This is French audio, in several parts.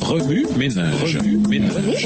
Remue ménage. Remue ménage.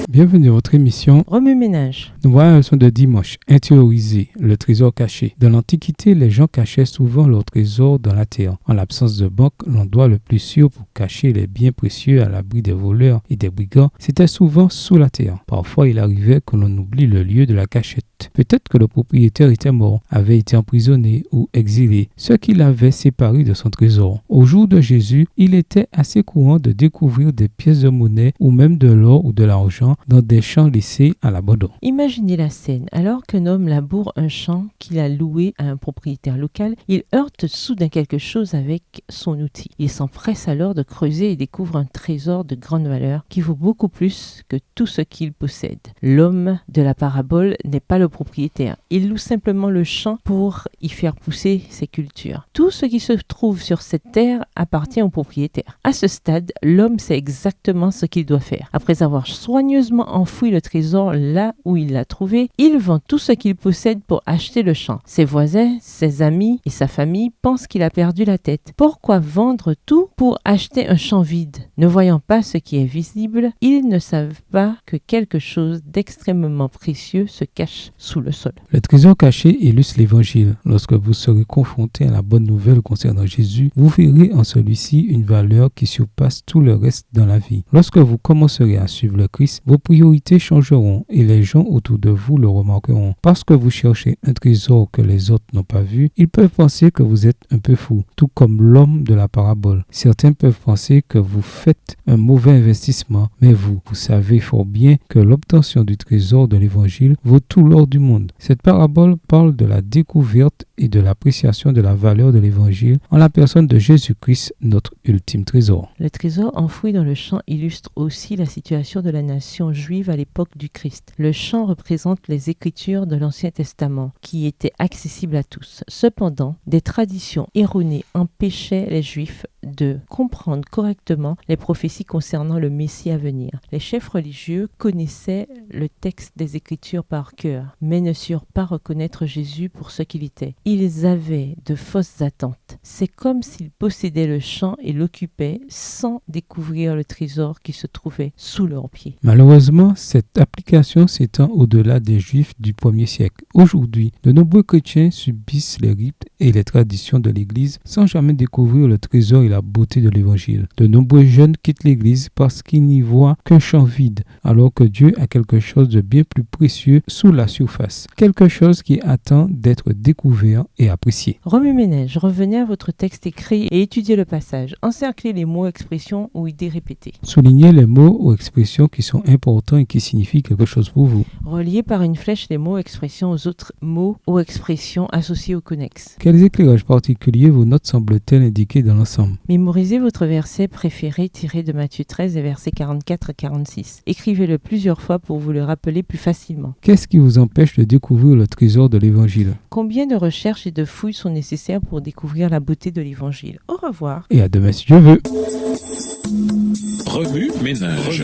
Bienvenue à votre émission Remue ménage. Nous voilà à la leçon de dimanche, intérioriser le trésor caché. Dans l'Antiquité, les gens cachaient souvent leur trésor dans la terre. En l'absence de banque, l'endroit le plus sûr pour cacher les biens précieux à l'abri des voleurs et des brigands, c'était souvent sous la terre. Parfois, il arrivait que l'on oublie le lieu de la cachette. Peut-être que le propriétaire était mort, avait été emprisonné ou exilé, ce qui l'avait séparé de son trésor. Au jour de Jésus, il était assez courant de découvrir des pièces de monnaie ou même de l'or ou de l'argent dans des champs laissés à l'abandon. Imaginez la scène. Alors qu'un homme laboure un champ qu'il a loué à un propriétaire local, il heurte soudain quelque chose avec son outil. Il s'empresse alors de creuser et découvre un trésor de grande valeur qui vaut beaucoup plus que tout ce qu'il possède. L'homme de la parabole n'est pas le propriétaire. Il loue simplement le champ pour y faire pousser ses cultures. Tout ce qui se trouve sur cette terre appartient au propriétaire. À ce stade, l'homme sait exactement ce qu'il doit faire. Après avoir soigneusement enfoui le trésor là où il l'a trouvé, il vend tout ce qu'il possède pour acheter le champ. Ses voisins, ses amis et sa famille pensent qu'il a perdu la tête. Pourquoi vendre tout pour acheter un champ vide? Ne voyant pas ce qui est visible, ils ne savent pas que quelque chose d'extrêmement précieux se cache sous le sol. Le trésor caché illustre l'évangile. Lorsque vous serez confronté à la bonne nouvelle concernant Jésus, vous verrez en celui-ci une valeur qui surpasse tout le reste dans la vie. Lorsque vous commencerez à suivre le Christ, vos priorités changeront et les gens autour de vous le remarqueront. Parce que vous cherchez un trésor que les autres n'ont pas vu, ils peuvent penser que vous êtes un peu fou, tout comme l'homme de la parabole. Certains peuvent penser que vous faites un mauvais investissement, mais vous savez fort bien que l'obtention du trésor de l'évangile vaut tout l'or du monde. Cette parabole parle de la découverte et de l'appréciation de la valeur de l'évangile en la personne de Jésus-Christ, notre ultime trésor. Le trésor enfoui dans le champ illustre aussi la situation de la nation juive à l'époque du Christ. Le champ représente les écritures de l'Ancien Testament qui étaient accessibles à tous. Cependant, des traditions erronées empêchaient les Juifs de comprendre correctement les prophéties concernant le Messie à venir. Les chefs religieux connaissaient le texte des Écritures par cœur, mais ne surent pas reconnaître Jésus pour ce qu'il était. Ils avaient de fausses attentes. C'est comme s'ils possédaient le champ et l'occupaient sans découvrir le trésor qui se trouvait sous leurs pieds. Malheureusement, cette application s'étend au-delà des Juifs du 1er siècle. Aujourd'hui, de nombreux chrétiens subissent les rites et les traditions de l'Église sans jamais découvrir le trésor et la beauté de l'Évangile. De nombreux jeunes quittent l'Église parce qu'ils n'y voient qu'un champ vide, alors que Dieu a quelque chose de bien plus précieux sous la surface. Quelque chose qui attend d'être découvert et apprécié. Remue ménage, revenez à votre texte écrit et étudiez le passage. Encerclez les mots, expressions ou idées répétées. Soulignez les mots ou expressions qui sont importants et qui signifient quelque chose pour vous. Reliez par une flèche les mots, expressions aux autres mots ou expressions associés ou connexes. Quels éclairages particuliers vos notes semblent-elles indiquer dans l'ensemble? Mémorisez votre verset préféré tiré de Matthieu 13 et versets 44 à 46. Écrivez-le plusieurs fois pour vous le rappeler plus facilement. Qu'est-ce qui vous empêche de découvrir le trésor de l'Évangile? Combien de recherches et de fouilles sont nécessaires pour découvrir la beauté de l'Évangile? Au revoir. Et à demain si Dieu veut. Remue ménage.